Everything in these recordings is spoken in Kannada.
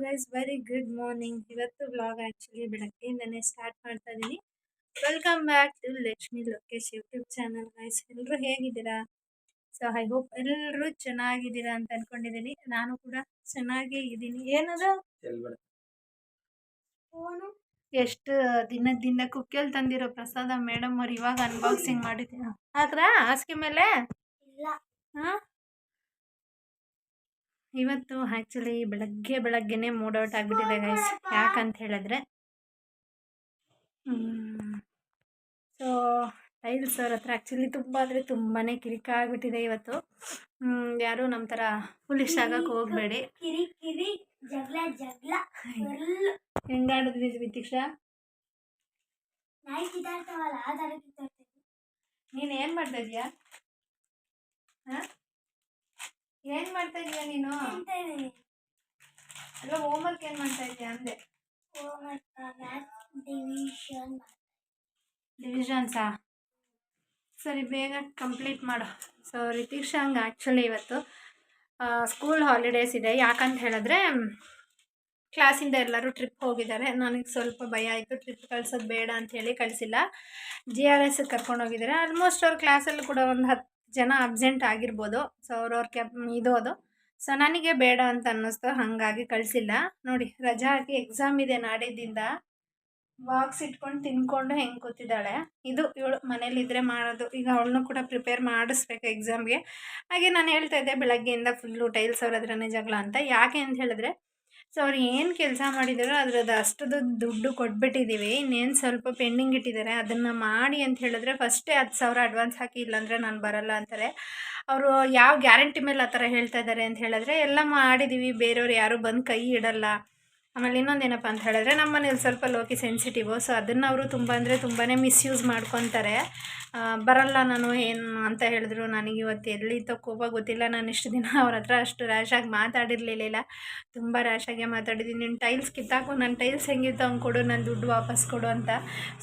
Guys, very good morning. ಇವತ್ತು ವ್ಲಾಗ್ ಆ್ಯಕ್ಚುಲಿ ಬೆಳಗ್ಗೆಯಿಂದನೇ ಸ್ಟಾರ್ಟ್ ಮಾಡ್ತಾ ಇದ್ದೀನಿ. Welcome back to Lakshmi Lokesh YouTube channel. Guys, ಎಲ್ಲರೂ ಹೇಗಿದ್ದೀರಾ? ಸೊ ಐ ಹೋಪ್ ಎಲ್ಲರೂ ಚೆನ್ನಾಗಿದ್ದೀರಾ ಅಂತ ಅನ್ಕೊಂಡಿದ್ದೀನಿ. ನಾನು ಕೂಡ ಚೆನ್ನಾಗೇ ಇದ್ದೀನಿ. ಏನದು ಫೋನು ಎಷ್ಟು ದಿನದಿಂದ ಕುಕ್ಕೆಲ್ ತಂದಿರೋ ಪ್ರಸಾದ ಮೇಡಮ್ ಅವ್ರು ಇವಾಗ ಅನ್ಬಾಕ್ಸಿಂಗ್ ಮಾಡಿದ್ದೀನಿ. ಹಾಕ್ರಾ ಹಾಸಿಗೆ ಮೇಲೆ? ಹಾಂ, ಇವತ್ತು ಆ್ಯಕ್ಚುಲಿ ಬೆಳಗ್ಗೆನೇ ಮೂಡ್ ಔಟ್ ಆಗಿಬಿಟ್ಟಿದೆ ಗೈಸ್. ಯಾಕಂತ ಹೇಳಿದ್ರೆ ಸೊ ಟೈಲ್ಸ್ ಅವ್ರ ಹತ್ರ ಆ್ಯಕ್ಚುಲಿ ತುಂಬ ಅಂದರೆ ತುಂಬಾ ಕಿರಿಕ ಆಗಿಬಿಟ್ಟಿದೆ ಇವತ್ತು. ಯಾರು ನಮ್ಮ ಥರ ಫುಲಿಶ್ ಆಗಕ್ಕೆ ಹೋಗಬೇಡಿ. ಹೆಂಗಾಡಿದ್ವಿ ವಿತೀಕ್ಷಾ? ನೀನು ಏನು ಮಾಡ್ತಾ ಇದೀಯಾ? ಹಾಂ, ಏನು ಮಾಡ್ತಾ ಇದೀಯಾ ನೀನು? ಅಲ್ಲ, ಹೋಮ್ವರ್ಕ್ ಏನು ಮಾಡ್ತಾ ಇದೀಯಾ ಅಂದೆ. ಡಿವಿಷನ್ಸಾ? ಸರಿ, ಬೇಗ ಕಂಪ್ಲೀಟ್ ಮಾಡು. ಸೊ ರಿತೀಕ್ಷಾಂಗೆ ಆ್ಯಕ್ಚುಲಿ ಇವತ್ತು ಸ್ಕೂಲ್ ಹಾಲಿಡೇಸ್ ಇದೆ. ಯಾಕಂತ ಹೇಳಿದ್ರೆ ಕ್ಲಾಸಿಂದ ಎಲ್ಲರೂ ಟ್ರಿಪ್ ಹೋಗಿದ್ದಾರೆ. ನನಗೆ ಸ್ವಲ್ಪ ಭಯ ಆಯಿತು, ಟ್ರಿಪ್ ಕಳ್ಸೋದು ಬೇಡ ಅಂಥೇಳಿ ಕಳಿಸಿಲ್ಲ. GRS ಕರ್ಕೊಂಡು ಹೋಗಿದ್ದಾರೆ. ಆಲ್ಮೋಸ್ಟ್ ಅವ್ರ ಕ್ಲಾಸಲ್ಲೂ ಕೂಡ ಒಂದು 10 ಜನ ಅಬ್ಸೆಂಟ್ ಆಗಿರ್ಬೋದು. ಸೊ ಅವ್ರವ್ರ ಅದು ಸೊ ನನಗೆ ಬೇಡ ಅಂತ ಅನ್ನಿಸ್ತು, ಹಾಗಾಗಿ ಕಳಿಸಿಲ್ಲ. ನೋಡಿ, ರಜಾ ಹಾಕಿ ಎಕ್ಸಾಮ್ ಇದೆ ನಾಡಿದ್ದಿಂದ. ಬಾಕ್ಸ್ ಇಟ್ಕೊಂಡು ತಿನ್ಕೊಂಡು ಹೆಂಗೆ ಕೂತಿದ್ದಾಳೆ. ಇದು ಇವಳು ಮನೇಲಿದ್ದರೆ ಮಾಡೋದು. ಈಗ ಅವಳನ್ನೂ ಕೂಡ ಪ್ರಿಪೇರ್ ಮಾಡಿಸ್ಬೇಕು ಎಕ್ಸಾಮ್ಗೆ. ಹಾಗೆ ನಾನು ಹೇಳ್ತಾ ಇದ್ದೆ ಬೆಳಗ್ಗೆಯಿಂದ ಫುಲ್ಲು ಟೈಲ್ಸ್ ಅವ್ರ ಹತ್ರನೇ ಜಗಳ ಅಂತ. ಯಾಕೆ ಅಂತ ಹೇಳಿದ್ರೆ, ಸೊ ಅವ್ರು ಏನು ಕೆಲಸ ಮಾಡಿದಾರೋ ಅದ್ರದ್ದು ಅಷ್ಟದು ದುಡ್ಡು ಕೊಟ್ಬಿಟ್ಟಿದ್ದೀವಿ. ಇನ್ನೇನು ಸ್ವಲ್ಪ ಪೆಂಡಿಂಗ್ ಇಟ್ಟಿದ್ದಾರೆ, ಅದನ್ನು ಮಾಡಿ ಅಂತ ಹೇಳಿದ್ರೆ ಫಸ್ಟೇ 10,000 ಅಡ್ವಾನ್ಸ್ ಹಾಕಿ, ಇಲ್ಲಾಂದರೆ ನಾನು ಬರಲ್ಲ ಅಂತಾರೆ. ಅವರು ಯಾವ ಗ್ಯಾರಂಟಿ ಮೇಲೆ ಆ ಥರ ಹೇಳ್ತಾ ಇದ್ದಾರೆ ಅಂತ ಹೇಳಿದ್ರೆ, ಎಲ್ಲ ಮಾಡಿದ್ದೀವಿ, ಬೇರೆಯವ್ರು ಯಾರೂ ಬಂದು ಕೈ ಇಡಲ್ಲ. ಆಮೇಲೆ ಇನ್ನೊಂದೇನಪ್ಪ ಅಂತ ಹೇಳಿದ್ರೆ, ನಮ್ಮ ಮನೇಲಿ ಸ್ವಲ್ಪ ಲೋಕಿ ಸೆನ್ಸಿಟಿವು. ಸೊ ಅದನ್ನು ಅವರು ತುಂಬ ಅಂದರೆ ತುಂಬಾ ಮಿಸ್ಯೂಸ್ ಮಾಡ್ಕೊತಾರೆ. ಬರಲ್ಲ ನಾನು ಏನು ಅಂತ ಹೇಳಿದ್ರು. ನನಗೆ ಇವತ್ತು ಎಲ್ಲಿತ್ತೋ ಕೋಪ ಗೊತ್ತಿಲ್ಲ. ನಾನು ಇಷ್ಟು ದಿನ ಅವ್ರ ಹತ್ರ ಅಷ್ಟು ರ್ಯಾಶಾಗಿ ಮಾತಾಡಿರಲಿಲ್ಲ. ತುಂಬ ರ್ಯಾಶಾಗೆ ಮಾತಾಡಿದ್ದೀನಿ. ನೀನು ಟೈಲ್ಸ್ ಕಿತ್ತಾಕು, ನನ್ನ ಟೈಲ್ಸ್ ಹೆಂಗಿತ್ತು ಹಂಗೆ ಕೊಡು, ನನ್ನ ದುಡ್ಡು ವಾಪಸ್ ಕೊಡು ಅಂತ.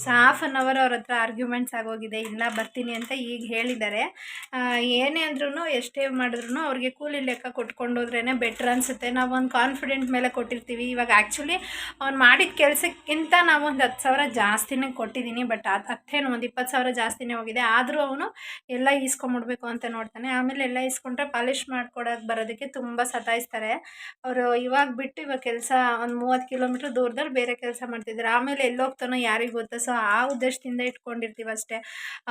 ಸೊ ½ ಅವರ್ ಅವ್ರ ಹತ್ರ ಆರ್ಗ್ಯುಮೆಂಟ್ಸ್ ಆಗೋಗಿದೆ. ಇಲ್ಲ ಬರ್ತೀನಿ ಅಂತ ಈಗ ಹೇಳಿದ್ದಾರೆ. ಏನೇ ಅಂದ್ರೂ ಎಷ್ಟೇ ಮಾಡಿದ್ರು ಅವ್ರಿಗೆ ಕೂಲಿ ಲೆಕ್ಕ ಕೊಟ್ಕೊಂಡು ಹೋದ್ರೇ ಬೆಟ್ರ್ ಅನಿಸುತ್ತೆ. ನಾವು ಒಂದು ಕಾನ್ಫಿಡೆಂಟ್ ಮೇಲೆ ಕೊಟ್ಟಿರ್ತೀವಿ. ಇವಾಗ ಆ್ಯಕ್ಚುಲಿ ಅವ್ನು ಮಾಡಿದ ಕೆಲಸಕ್ಕಿಂತ ನಾವು ಒಂದು 10,000 ಜಾಸ್ತಿನೇ ಕೊಟ್ಟಿದ್ದೀನಿ. ಬಟ್ ಅತ್ತೇನು ಒಂದು 20,000 ಜಾಸ್ತಿನೇ ಹೋಗಿದೆ. ಆದರೂ ಅವನು ಎಲ್ಲ ಈಸ್ಕೊಂಬಿಡ್ಬೇಕು ಅಂತ ನೋಡ್ತಾನೆ. ಆಮೇಲೆ ಎಲ್ಲ ಈಸ್ಕೊಂಡ್ರೆ ಪಾಲಿಷ್ ಮಾಡ್ಕೊಡೋಕೆ ಬರೋದಕ್ಕೆ ತುಂಬ ಸತಾಯಿಸ್ತಾರೆ ಅವರು. ಇವಾಗ ಬಿಟ್ಟು ಇವಾಗ ಕೆಲಸ ಒಂದು 30 ಕಿಲೋಮೀಟ್ರ್ ದೂರದಲ್ಲಿ ಬೇರೆ ಕೆಲಸ ಮಾಡ್ತಿದ್ದಾರೆ. ಆಮೇಲೆ ಎಲ್ಲೋಗ್ತಾನೋ ಯಾರಿಗೆ ಗೊತ್ತಾ. ಸೊ ಆ ಉದ್ದೇಶದಿಂದ ಇಟ್ಕೊಂಡಿರ್ತೀವಿ ಅಷ್ಟೇ.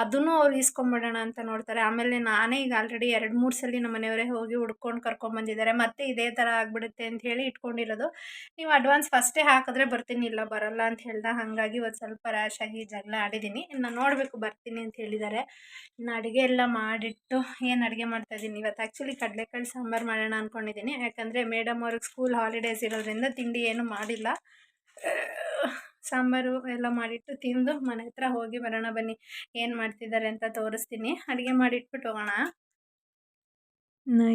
ಅದನ್ನು ಅವ್ರು ಈಸ್ಕೊಂಬಿಡೋಣ ಅಂತ ನೋಡ್ತಾರೆ. ಆಮೇಲೆ ನಾನೇ ಈಗ ಆಲ್ರೆಡಿ 2-3 ಸಲ ನಮ್ಮ ಮನೆಯವರೇ ಹೋಗಿ ಹುಡ್ಕೊಂಡು ಕರ್ಕೊಂಬಂದಿದ್ದಾರೆ. ಮತ್ತೆ ಇದೇ ಥರ ಆಗಿಬಿಡುತ್ತೆ ಅಂತ ಹೇಳಿ ಇಟ್ಕೊಂಡಿರೋದು. ನೀವು ಅಡ್ವಾನ್ಸ್ ಫಸ್ಟೇ ಹಾಕಿದ್ರೆ ಬರ್ತೀನಿ, ಇಲ್ಲ ಬರಲ್ಲ ಅಂತ ಹೇಳ್ದೆ. ಹಾಗಾಗಿ ಇವತ್ತು ಸ್ವಲ್ಪ ರ್ಯಾಶಾಗಿ ಜಗಳ ಆಡಿದ್ದೀನಿ. ಇನ್ನು ನೋಡಬೇಕು, ಬರ್ತೀನಿ ಅಂತ ಹೇಳಿದ್ದಾರೆ. ಇನ್ನು ಅಡುಗೆ ಎಲ್ಲ ಮಾಡಿಟ್ಟು ಏನು ಅಡುಗೆ ಮಾಡ್ತಾಯಿದ್ದೀನಿ ಇವತ್ತು. ಆ್ಯಕ್ಚುಲಿ ಕಡಲೆಕಾಳು ಸಾಂಬಾರು ಮಾಡೋಣ ಅಂದ್ಕೊಂಡಿದ್ದೀನಿ. ಯಾಕಂದರೆ ಮೇಡಮ್ ಅವ್ರಿಗೆ ಸ್ಕೂಲ್ ಹಾಲಿಡೇಸ್ ಇರೋದ್ರಿಂದ ತಿಂಡಿ ಏನೂ ಮಾಡಿಲ್ಲ. ಸಾಂಬಾರು ಎಲ್ಲ ಮಾಡಿಟ್ಟು ತಿಂದು ಮನೆ ಹತ್ರ ಹೋಗಿ ಬರೋಣ ಬನ್ನಿ. ಏನು ಮಾಡ್ತಿದ್ದಾರೆ ಅಂತ ತೋರಿಸ್ತೀನಿ. ಅಡುಗೆ ಮಾಡಿಟ್ಬಿಟ್ಟು ಹೋಗೋಣ.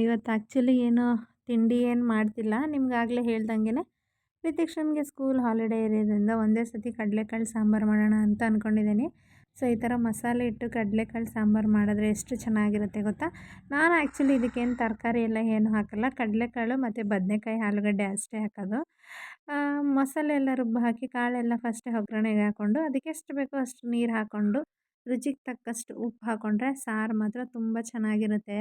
ಇವತ್ತು ಆ್ಯಕ್ಚುಲಿ ಏನು ತಿಂಡಿ ಏನು ಮಾಡ್ತಿಲ್ಲ. ನಿಮ್ಗಾಗಲೇ ಹೇಳ್ದಂಗೆ ರಿತೀಕ್ಷನ್ಗೆ ಸ್ಕೂಲ್ ಹಾಲಿಡೇ ಇರೋದ್ರಿಂದ ಒಂದೇ ಸತಿ ಕಡಲೆಕಾಳು ಸಾಂಬಾರು ಮಾಡೋಣ ಅಂತ ಅಂದ್ಕೊಂಡಿದ್ದೀನಿ. ಸೊ ಈ ಥರ ಮಸಾಲೆ ಇಟ್ಟು ಕಡಲೆಕಾಳು ಸಾಂಬಾರು ಮಾಡಿದ್ರೆ ಎಷ್ಟು ಚೆನ್ನಾಗಿರುತ್ತೆ ಗೊತ್ತಾ. ನಾನು ಆ್ಯಕ್ಚುಲಿ ಇದಕ್ಕೇನು ತರಕಾರಿ ಎಲ್ಲ ಏನು ಹಾಕಲ್ಲ. ಕಡಲೆಕಾಳು ಮತ್ತು ಬದನೆಕಾಯಿ, ಆಲೂಗಡ್ಡೆ ಅಷ್ಟೇ ಹಾಕೋದು. ಮಸಾಲೆ ಎಲ್ಲ ರುಬ್ಬಿ ಹಾಕಿ ಕಾಳೆಲ್ಲ ಫಸ್ಟೇ ಒಗ್ಗರಣೆಗೆ ಹಾಕ್ಕೊಂಡು ಅದಕ್ಕೆ ಎಷ್ಟು ಬೇಕೋ ಅಷ್ಟು ನೀರು ಹಾಕ್ಕೊಂಡು ರುಚಿಗೆ ತಕ್ಕಷ್ಟು ಉಪ್ಪು ಹಾಕ್ಕೊಂಡ್ರೆ ಸಾರು ಮಾತ್ರ ತುಂಬ ಚೆನ್ನಾಗಿರುತ್ತೆ.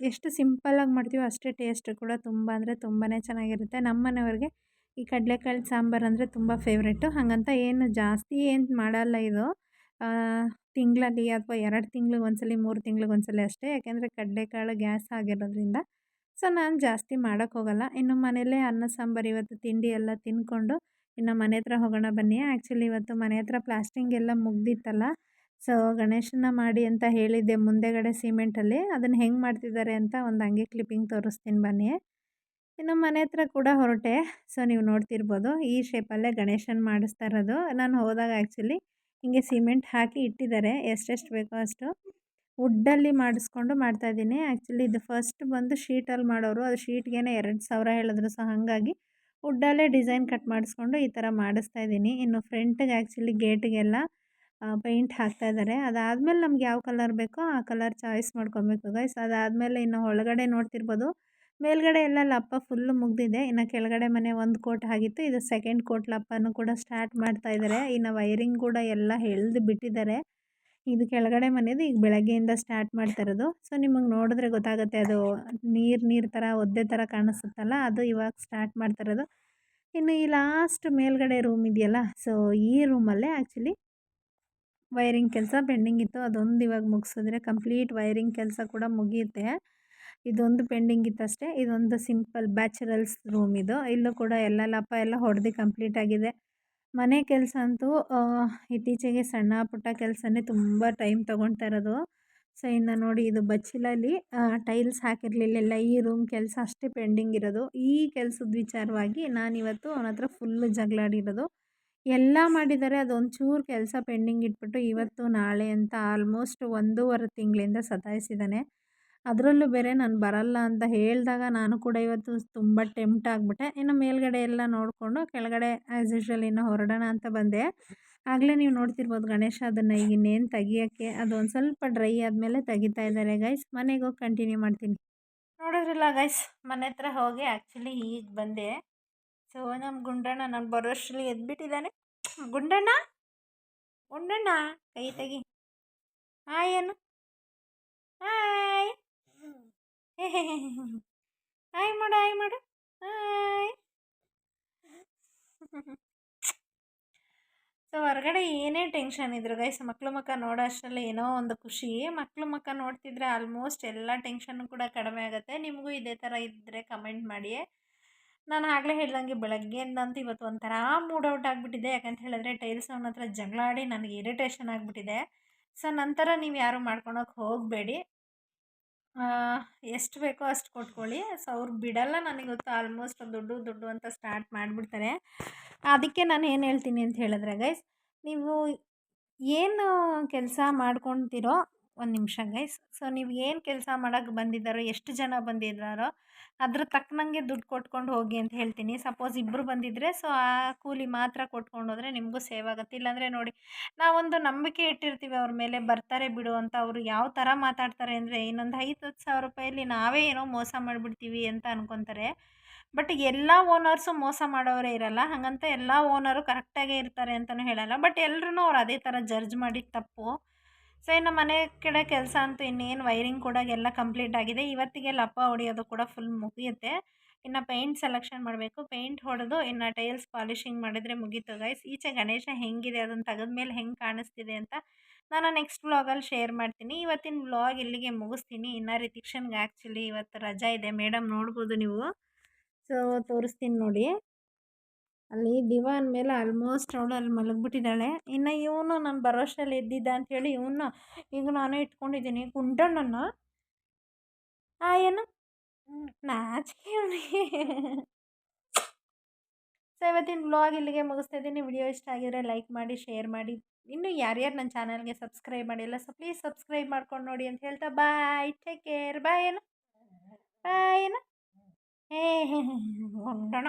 ಎಷ್ಟು ಸಿಂಪಲ್ಲಾಗಿ ಮಾಡ್ತೀವೋ ಅಷ್ಟೇ ಟೇಸ್ಟ್ ಕೂಡ ತುಂಬ ಅಂದರೆ ತುಂಬಾ ಚೆನ್ನಾಗಿರುತ್ತೆ. ನಮ್ಮ ಮನೆಯವ್ರಿಗೆ ಈ ಕಡಲೆಕಾಳು ಸಾಂಬಾರು ಅಂದರೆ ತುಂಬ ಫೇವ್ರೆಟ್ಟು. ಹಾಗಂತ ಏನು ಜಾಸ್ತಿ ಏನು ಮಾಡಲ್ಲ ಇದು. ತಿಂಗಳಲ್ಲಿ ಅಥವಾ 2 ತಿಂಗ್ಳಿಗೆ ಒಂದ್ಸಲ, 3 ತಿಂಗ್ಳಿಗೆ ಒಂದ್ಸಲ ಅಷ್ಟೇ. ಯಾಕೆಂದರೆ ಕಡಲೆಕಾಳು ಗ್ಯಾಸ್ ಆಗಿರೋದ್ರಿಂದ ಸೊ ನಾನು ಜಾಸ್ತಿ ಮಾಡೋಕ್ಕೆ ಹೋಗಲ್ಲ. ಇನ್ನು ಮನೆಯಲ್ಲೇ ಅನ್ನ ಸಾಂಬಾರು ಇವತ್ತು ತಿಂಡಿ ಎಲ್ಲ ತಿಂದ್ಕೊಂಡು ಇನ್ನು ಮನೆ ಹತ್ರ ಹೋಗೋಣ ಬನ್ನಿ. ಆ್ಯಕ್ಚುಲಿ ಇವತ್ತು ಮನೆ ಹತ್ರ ಪ್ಲಾಸ್ಟಿಂಗ್ ಎಲ್ಲ ಮುಗ್ದಿತ್ತಲ್ಲ. ಸೊ ಗಣೇಶನ ಮಾಡಿ ಅಂತ ಹೇಳಿದ್ದೆ ಮುಂದೆಗಡೆ ಸಿಮೆಂಟಲ್ಲಿ. ಅದನ್ನು ಹೆಂಗೆ ಮಾಡ್ತಿದ್ದಾರೆ ಅಂತ ಒಂದು ಹಂಗೆ ಕ್ಲಿಪ್ಪಿಂಗ್ ತೋರಿಸ್ತೀನಿ ಬನ್ನಿ. ಇನ್ನು ಮನೆ ಹತ್ರ ಕೂಡ ಹೊರಟೆ. ಸೊ ನೀವು ನೋಡ್ತಿರ್ಬೋದು ಈ ಶೇಪಲ್ಲೇ ಗಣೇಶನ ಮಾಡಿಸ್ತಾ ಇರೋದು. ನಾನು ಹೋದಾಗ ಆ್ಯಕ್ಚುಲಿ ಹಿಂಗೆ ಸಿಮೆಂಟ್ ಹಾಕಿ ಇಟ್ಟಿದ್ದಾರೆ, ಎಷ್ಟೆಷ್ಟು ಬೇಕೋ ಅಷ್ಟು. ವುಡ್ಡಲ್ಲಿ ಮಾಡಿಸ್ಕೊಂಡು ಮಾಡ್ತಾಯಿದ್ದೀನಿ. ಆ್ಯಕ್ಚುಲಿ ಇದು ಫಸ್ಟ್ ಬಂದು ಶೀಟಲ್ಲಿ ಮಾಡೋರು, ಅದು ಶೀಟ್ಗೆ 2,000 ಹೇಳಿದ್ರು. ಸೊ ಹಾಗಾಗಿ ವುಡ್ಡಲ್ಲೇ ಡಿಸೈನ್ ಕಟ್ ಮಾಡಿಸ್ಕೊಂಡು ಈ ಥರ ಮಾಡಿಸ್ತಾಯಿದ್ದೀನಿ. ಇನ್ನು ಫ್ರಂಟಿಗೆ ಆ್ಯಕ್ಚುಲಿ ಗೇಟಿಗೆಲ್ಲ ಪೇಂಟ್ ಹಾಕ್ತಾಯಿದ್ದಾರೆ. ಅದಾದಮೇಲೆ ನಮ್ಗೆ ಯಾವ ಕಲರ್ ಬೇಕೋ ಆ ಕಲರ್ ಚಾಯ್ಸ್ ಮಾಡ್ಕೊಬೇಕು ಗೈಸ್. ಅದಾದಮೇಲೆ ಇನ್ನು ಒಳಗಡೆ ನೋಡ್ತಿರ್ಬೋದು ಮೇಲ್ಗಡೆ ಎಲ್ಲ ಲಪ್ಪ ಫುಲ್ಲು ಮುಗ್ದಿದೆ. ಇನ್ನು ಕೆಳಗಡೆ ಮನೆ ಒಂದು ಕೋಟ್ ಆಗಿತ್ತು. ಇದು ಸೆಕೆಂಡ್ ಕೋಟ್ ಲಪ್ಪನೂ ಕೂಡ ಸ್ಟಾರ್ಟ್ ಮಾಡ್ತಾ ಇದ್ದಾರೆ. ಇನ್ನು ವೈರಿಂಗ್ ಕೂಡ ಎಲ್ಲ ಎಳ್ದು ಬಿಟ್ಟಿದ್ದಾರೆ. ಇದು ಕೆಳಗಡೆ ಮನೆದು ಈಗ ಬೆಳಗ್ಗೆಯಿಂದ ಸ್ಟಾರ್ಟ್ ಮಾಡ್ತಾ ಇರೋದು. ಸೊ ನಿಮಗೆ ನೋಡಿದ್ರೆ ಗೊತ್ತಾಗುತ್ತೆ, ಅದು ನೀರು ಥರ ಒದ್ದೆ ಥರ ಕಾಣಿಸುತ್ತಲ್ಲ, ಅದು ಇವಾಗ ಸ್ಟಾರ್ಟ್ ಮಾಡ್ತಾ ಇರೋದು. ಇನ್ನು ಈ ಲಾಸ್ಟ್ ಮೇಲ್ಗಡೆ ರೂಮ್ ಇದೆಯಲ್ಲ, ಸೊ ಈ ರೂಮಲ್ಲೇ ಆ್ಯಕ್ಚುಲಿ ವೈರಿಂಗ್ ಕೆಲಸ ಪೆಂಡಿಂಗ್ ಇತ್ತು. ಅದೊಂದು ಇವಾಗ ಮುಗಿಸಿದ್ರೆ ಕಂಪ್ಲೀಟ್ ವೈರಿಂಗ್ ಕೆಲಸ ಕೂಡ ಮುಗಿಯುತ್ತೆ. ಇದೊಂದು ಪೆಂಡಿಂಗ್ ಇತ್ತಷ್ಟೇ. ಇದೊಂದು ಸಿಂಪಲ್ ಬ್ಯಾಚುಲರ್ಸ್ ರೂಮ್ ಇದು. ಇಲ್ಲೂ ಕೂಡ ಎಲ್ಲ ಲಪ್ಪ ಎಲ್ಲ ಹೊಡೆದು ಕಂಪ್ಲೀಟ್ ಆಗಿದೆ. ಮನೆ ಕೆಲಸ ಅಂತೂ ಇತ್ತೀಚೆಗೆ ಸಣ್ಣ ಪುಟ್ಟ ಕೆಲಸನೇ ತುಂಬ ಟೈಮ್ ತೊಗೊಳ್ತಾ ಇರೋದು. ಸೊ ಇನ್ನು ನೋಡಿ, ಇದು ಬಚ್ಚಲಲ್ಲಿ ಟೈಲ್ಸ್ ಹಾಕಿರಲಿಲ್ಲ. ಈ ರೂಮ್ ಕೆಲಸ ಅಷ್ಟೇ ಪೆಂಡಿಂಗ್ ಇರೋದು. ಈ ಕೆಲಸದ ವಿಚಾರವಾಗಿ ನಾನಿವತ್ತು ಅವನ ಹತ್ರ ಫುಲ್ಲು ಜಗಳಾಡಿರೋದು. ಎಲ್ಲ ಮಾಡಿದ್ದಾರೆ, ಅದೊಂಚೂರು ಕೆಲಸ ಪೆಂಡಿಂಗ್ ಇಟ್ಬಿಟ್ಟು ಇವತ್ತು ನಾಳೆ ಅಂತ ಆಲ್ಮೋಸ್ಟ್ 1.5 ತಿಂಗಳಿಂದ ಸತಾಯಿಸಿದ್ದಾನೆ. ಅದರಲ್ಲೂ ಬೇರೆ ನಾನು ಬರಲ್ಲ ಅಂತ ಹೇಳಿದಾಗ ನಾನು ಕೂಡ ಇವತ್ತು ತುಂಬ ಟೆಂಪ್ಟ್ ಆಗಿಬಿಟ್ಟೆ. ಇನ್ನು ಮೇಲ್ಗಡೆ ಎಲ್ಲ ನೋಡಿಕೊಂಡು ಕೆಳಗಡೆ ಆ್ಯಸ್ ಯೂಶ್ವಲ್ ಇನ್ನು ಹೊರಡೋಣ ಅಂತ ಬಂದೆ. ಆಗಲೇ ನೀವು ನೋಡ್ತಿರ್ಬೋದು ಗಣೇಶ ಅದನ್ನು ಈಗ ಇನ್ನೇನು ತೆಗಿಯೋಕ್ಕೆ, ಅದು ಒಂದು ಸ್ವಲ್ಪ ಡ್ರೈ ಆದಮೇಲೆ ತೆಗಿತಾ ಇದ್ದಾರೆ ಗೈಸ್. ಮನೆಗೆ ಹೋಗಿ ಕಂಟಿನ್ಯೂ ಮಾಡ್ತೀನಿ. ನೋಡಿದ್ರಲ್ಲ ಗೈಸ್, ಮನೆ ಹತ್ರ ಹೋಗಿ ಆ್ಯಕ್ಚುಲಿ ಈಗ ಬಂದೆ. ಸೊ ನಮ್ಮ ಗುಂಡಣ್ಣ ನಾನು ಬರೋಷ್ಟರಲ್ಲಿ ಎದ್ಬಿಟ್ಟಿದ್ದಾನೆ. ಗುಂಡಣ್ಣ ಗುಂಡಣ್ಣ ಕೈ ತೆಗಿ. ಹಾಯ್ ಏನು, ಹಾಯ್ ಹಾಯ್ ಮಾಡು, ಹಾಯ್ ಮಾಡು, ಹಾಯ್. ಸೊ ಹೊರಗಡೆ ಏನೇ ಟೆನ್ಷನ್ ಇದ್ರು ಗೈಸ್, ಮಕ್ಳು ಮುಖ ನೋಡೋ ಅಷ್ಟರಲ್ಲಿ ಏನೋ ಒಂದು ಖುಷಿ. ಮಕ್ಳು ಮುಖ ನೋಡ್ತಿದ್ರೆ ಆಲ್ಮೋಸ್ಟ್ ಎಲ್ಲ ಟೆನ್ಷನ್ನು ಕೂಡ ಕಡಿಮೆ ಆಗುತ್ತೆ. ನಿಮಗೂ ಇದೇ ಥರ ಇದ್ದರೆ ಕಮೆಂಟ್ ಮಾಡಿ. ನಾನು ಆಗಲೇ ಹೇಳ್ದಂಗೆ ಬೆಳಗ್ಗೆಯಿಂದಂತೂ ಇವತ್ತು ಒಂಥರ ಮೂಡ್ ಔಟ್ ಆಗಿಬಿಟ್ಟಿದೆ. ಯಾಕಂತ ಹೇಳಿದ್ರೆ ಟೈಲ್ಸ್ ಅವನ ಹತ್ರ ಜಗಳಾಡಿ ನನಗೆ ಇರಿಟೇಷನ್ ಆಗಿಬಿಟ್ಟಿದೆ. ಸೊ ನಂತರ ನೀವು ಯಾರು ಮಾಡ್ಕೊಳಕ್ಕೆ ಹೋಗಬೇಡಿ. ಎಷ್ಟು ಬೇಕೋ ಅಷ್ಟು ಕೊಟ್ಕೊಳ್ಳಿ. ಸೊ ಅವ್ರು ಬಿಡಲ್ಲ, ನನಗೆ ಗೊತ್ತು. ಆಲ್ಮೋಸ್ಟ್ ದುಡ್ಡು ದುಡ್ಡು ಅಂತ ಸ್ಟಾರ್ಟ್ ಮಾಡಿಬಿಡ್ತಾರೆ. ಅದಕ್ಕೆ ನಾನು ಏನು ಹೇಳ್ತೀನಿ ಅಂತ ಹೇಳಿದ್ರೆ ಗೈಸ್, ನೀವು ಏನು ಕೆಲಸ ಮಾಡ್ಕೊಳ್ತೀರೋ, ಒಂದು ನಿಮಿಷ ಗೈಸ್. ಸೊ ನೀವು ಏನು ಕೆಲಸ ಮಾಡೋಕ್ಕೆ ಬಂದಿದ್ದಾರೋ, ಎಷ್ಟು ಜನ ಬಂದಿದ್ದಾರೋ ಅದ್ರ ತಕ್ಕನಂಗೆ ದುಡ್ಡು ಕೊಟ್ಕೊಂಡು ಹೋಗಿ ಅಂತ ಹೇಳ್ತೀನಿ. ಸಪೋಸ್ ಇಬ್ಬರು ಬಂದಿದ್ದರೆ ಸೊ ಆ ಕೂಲಿ ಮಾತ್ರ ಕೊಟ್ಕೊಂಡು ಹೋದರೆ ನಿಮಗೂ ಸೇವ್ ಆಗುತ್ತೆ. ಇಲ್ಲಾಂದರೆ ನೋಡಿ, ನಾವೊಂದು ನಂಬಿಕೆ ಇಟ್ಟಿರ್ತೀವಿ ಅವ್ರ ಮೇಲೆ, ಬರ್ತಾರೆ ಬಿಡು ಅಂತ. ಅವರು ಯಾವ ಥರ ಮಾತಾಡ್ತಾರೆ ಅಂದರೆ, ಇನ್ನೊಂದು 5-10 ಸಾವಿರ ರೂಪಾಯಲ್ಲಿ ನಾವೇ ಏನೋ ಮೋಸ ಮಾಡಿಬಿಡ್ತೀವಿ ಅಂತ ಅನ್ಕೊತಾರೆ. ಬಟ್ ಎಲ್ಲ ಓನರ್ಸು ಮೋಸ ಮಾಡೋರೇ ಇರಲ್ಲ. ಹಾಗಂತ ಎಲ್ಲ ಓನರು ಕರೆಕ್ಟಾಗೇ ಇರ್ತಾರೆ ಅಂತಲೂ ಹೇಳಲ್ಲ. ಬಟ್ ಎಲ್ಲರೂ ಅವ್ರು ಅದೇ ಥರ ಜಡ್ಜ್ ಮಾಡಿದ್ದು ತಪ್ಪು. ಸೊ ಇನ್ನು ಮನೆ ಕಡೆ ಕೆಲಸ ಅಂತೂ ಇನ್ನೇನು ವೈರಿಂಗ್ ಕೂಡ ಎಲ್ಲ ಕಂಪ್ಲೀಟ್ ಆಗಿದೆ. ಇವತ್ತಿಗೆ ಲಪ್ಪ ಹೊಡೆಯೋದು ಕೂಡ ಫುಲ್ ಮುಗಿಯುತ್ತೆ. ಇನ್ನು ಪೇಂಟ್ ಸೆಲೆಕ್ಷನ್ ಮಾಡಬೇಕು. ಪೇಂಟ್ ಹೊಡೆದು ಇನ್ನು ಟೈಲ್ಸ್ ಪಾಲಿಷಿಂಗ್ ಮಾಡಿದ್ರೆ ಮುಗೀತು ಗೈಸ್. ಈಚೆ ಗಣೇಶ ಹೆಂಗಿದೆ, ಅದನ್ನು ತೆಗೆದ್ಮೇಲೆ ಹೆಂಗೆ ಕಾಣಿಸ್ತಿದೆ ಅಂತ ನಾನು ನೆಕ್ಸ್ಟ್ ವ್ಲಾಗಲ್ಲಿ ಶೇರ್ ಮಾಡ್ತೀನಿ. ಇವತ್ತಿನ ವ್ಲಾಗ್ ಇಲ್ಲಿಗೆ ಮುಗಿಸ್ತೀನಿ. ಇನ್ನು ರಿತಿಕ್ಷನ್ಗೆ ಆ್ಯಕ್ಚುಲಿ ಇವತ್ತು ರಜಾ ಇದೆ. ಮೇಡಮ್ ನೋಡ್ಬೋದು ನೀವು. ಸೊ ತೋರಿಸ್ತೀನಿ ನೋಡಿ, ಅಲ್ಲಿ ದಿವಾನ್ ಮೇಲೆ ಆಲ್ಮೋಸ್ಟ್ ಅವಳು ಅಲ್ಲಿ ಮಲಗಿಬಿಟ್ಟಿದ್ದಾಳೆ. ಇನ್ನು ಇವನು ನಾನು ಬರೋಷ್ಟರಲ್ಲಿ ಎದ್ದಿದ್ದ ಅಂಥೇಳಿ ಇವನ್ನ ಈಗ ನಾನೇ ಇಟ್ಕೊಂಡಿದ್ದೀನಿ. ಗುಂಡಣ್ಣನ ಏನು ನಾಚಿಕೆ ಅವನಿಗೆ. ಸೊ ಇವತ್ತಿನ ವ್ಲಾಗ್ ಇಲ್ಲಿಗೆ ಮುಗಿಸ್ತಾ ಇದ್ದೀನಿ. ವಿಡಿಯೋ ಇಷ್ಟ ಆಗಿದ್ರೆ ಲೈಕ್ ಮಾಡಿ, ಶೇರ್ ಮಾಡಿ. ಇನ್ನು ಯಾರ್ಯಾರು ನನ್ನ ಚಾನಲ್ಗೆ ಸಬ್ಸ್ಕ್ರೈಬ್ ಮಾಡಿಲ್ಲ, ಸೊ ಪ್ಲೀಸ್ ಸಬ್ಸ್ಕ್ರೈಬ್ ಮಾಡ್ಕೊಂಡು ನೋಡಿ ಅಂತ ಹೇಳ್ತಾ ಬಾಯ್, ಟೇಕ್ ಕೇರ್, ಬಾಯ್ ಏನು, ಬಾಯ್ ಏನು, ಗುಂಡಣ್ಣ.